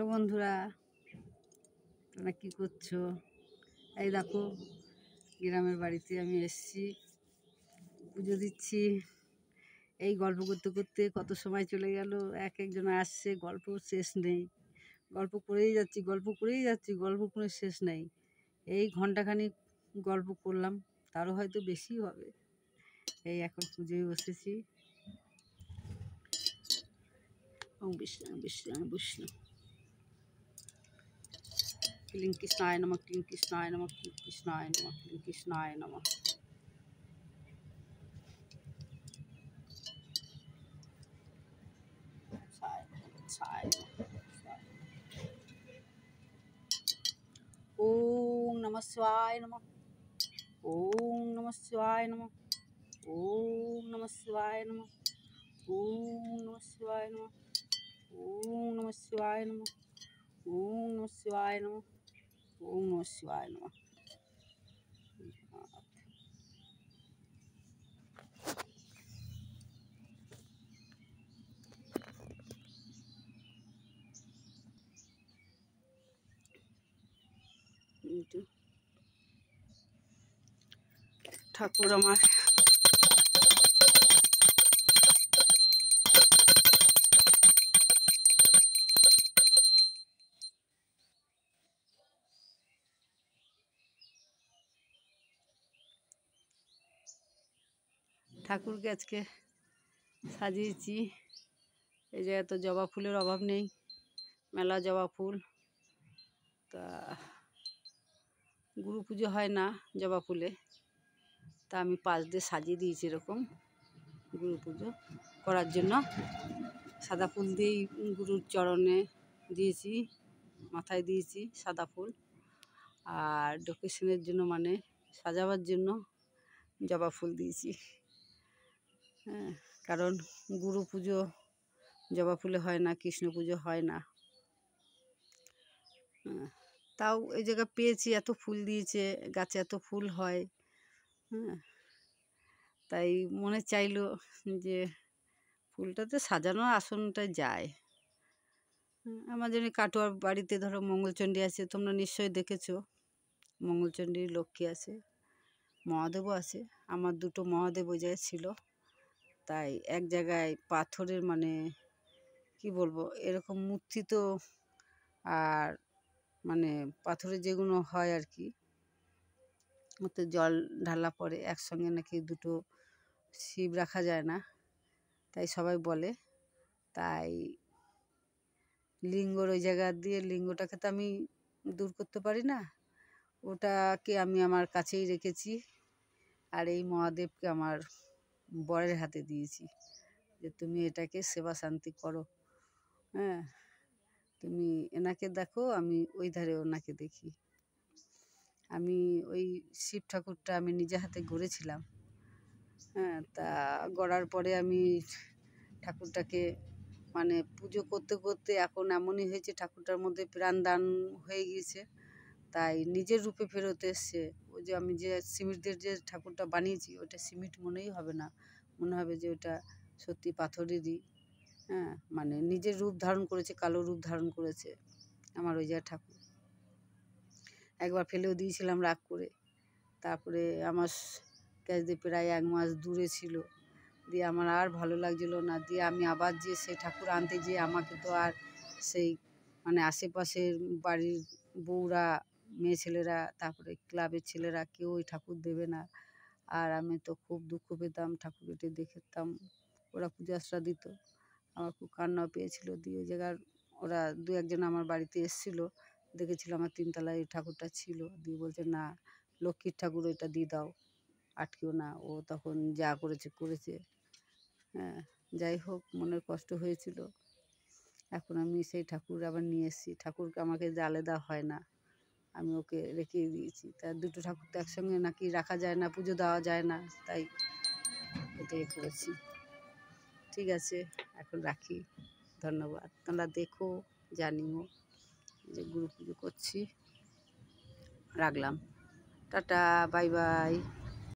Hello বন্ধুরা, তোমরা কী করছো? এই দেখো, গ্রামের বাড়িতে আমি এসেছি, পুজো দিচ্ছি। এই গল্প করতে করতে কত সময় চলে গেল। একজন আসছে, গল্প শেষ নেই। গল্প করেই যাচ্ছি, গল্প কোনো শেষ নেই। এই ঘন্টাখানিক গল্প করলাম, তারও হয়তো বেশি হবে। এই এখন পুজোয় বসেছি। বিষ্ণু ক্লীং কৃষ্ণায় নমঃ, ক্লীং কৃষ্ণায় নমঃ, ক্লীং কৃষ্ণায় নমঃ, ক্লীং কৃষ্ণায় নমঃ। ওম নমঃ শিবায় নমঃ, ওম নমঃ শিবায় নমঃ, ওম নমঃ শিবায় নমঃ, ওম নমঃ শিবায় নমঃ, ওম নমঃ শিবায় নমঃ, ওম নমঃ শিবায় নমঃ, ওম নমঃ শিবায় নমঃ। ঠাকুর আমার ঠাকুরকে আজকে সাজিয়েছি। এই জায়গায় তো জবা ফুলের অভাব নেই, মেলা জবা ফুল। তা গুরু পুজো হয় না জবা ফুলে, তা আমি পাশ দিয়ে সাজিয়ে দিয়েছি এরকম গুরু পুজো করার জন্য। সাদা ফুল দিয়েই গুরুর চরণে দিয়েছি, মাথায় দিয়েছি সাদা ফুল। আর ডেকোরেশনের জন্য মানে সাজাবার জন্য জবা ফুল দিয়েছি। হ্যাঁ, কারণ গুরু পুজো জবা ফুলে হয় না, কৃষ্ণ পুজো হয় না। তাও এই জায়গায় পেয়েছি, এত ফুল দিয়েছে, গাছে এত ফুল হয়। হ্যাঁ, তাই মনে চাইলো যে ফুলটাতে সাজানো আসনটায় যায়। আমার জন্য কাটোয়ার বাড়িতে ধরো মঙ্গলচণ্ডী আছে, তোমরা নিশ্চয়ই দেখেছো। মঙ্গলচণ্ডী, লক্ষ্মী আছে, মহাদেবও আছে। আমার দুটো মহাদেব ওই জায়গায় ছিল। তাই এক জায়গায় পাথরের মানে কি বলবো, এরকম মূর্তি তো, আর মানে পাথরের যেগুলো হয় আর কি, ওতে জল ঢালা পরে একসঙ্গে নাকি দুটো শিব রাখা যায় না, তাই সবাই বলে। তাই লিঙ্গর ওই জায়গা দিয়ে লিঙ্গটাকে তো আমি দূর করতে পারি না, ওটাকে আমি আমার কাছেই রেখেছি। আর এই মহাদেবকে আমার বরের হাতে দিয়েছি যে তুমি এটাকে সেবা শান্তি করো। হ্যাঁ, তুমি এনাকে দেখো, আমি ওই ধারে ওনাকে দেখি। আমি ওই শিব ঠাকুরটা আমি নিজে হাতে গড়েছিলাম। হ্যাঁ, তা গড়ার পরে আমি ঠাকুরটাকে মানে পুজো করতে করতে এখন এমনই হয়েছে, ঠাকুরটার মধ্যে প্রাণদান হয়ে গিয়েছে। তাই নিজের রূপে ফেরত এসছে। ওই যে আমি যে সিমেন্ট দিয়ে যে ঠাকুরটা বানিয়েছি, ওটা সিমেন্ট মনেই হবে না, মনে হবে যে ওটা সত্যি পাথরেরই। হ্যাঁ, মানে নিজের রূপ ধারণ করেছে, কালো রূপ ধারণ করেছে আমার ওই জায়গায় ঠাকুর। একবার ফেলেও দিয়েছিলাম রাগ করে। তারপরে আমার কাছ দিয়ে প্রায় 1 মাস দূরে ছিল, দিয়ে আমার আর ভালো লাগছিল না। দিয়ে আমি আবার যে সেই ঠাকুর আনতে যেয়ে আমাকে তো আর সেই মানে আশেপাশের বাড়ির বউরা, মেয়ে ছেলেরা, তারপরে ক্লাবের ছেলেরা কেউ ওই ঠাকুর দেবে না। আর আমি তো খুব দুঃখ পেতাম, ঠাকুরটি দেখতাম ওরা পূজা আশ্রা দিত, আমার খুব কান্নাও পেয়েছিল। দিয়ে ওই জায়গার ওরা 2-1 জন আমার বাড়িতে এসেছিলো, দেখেছিল আমার 3 তলায় এই ঠাকুরটা ছিল। দিয়ে বলছে না, লক্ষ্মীর ঠাকুর ওইটা দিয়ে দাও, আটকেও না। ও তখন যা করেছে করেছে। হ্যাঁ, যাই হোক, মনের কষ্ট হয়েছিল। এখন আমি সেই ঠাকুর আবার নিয়ে এসেছি। ঠাকুরকে আমাকে জ্বালে দেওয়া হয় না, আমি ওকে রেখেই দিয়েছি। তা দুটো ঠাকুর তো একসঙ্গে নাকি রাখা যায় না, পুজো দেওয়া যায় না, তাই এটাই করেছি। ঠিক আছে, এখন রাখি। ধন্যবাদ। তোমরা দেখো, জানিও যে গুরু পুজো করছি। রাখলাম, টাটা, বাই বাই।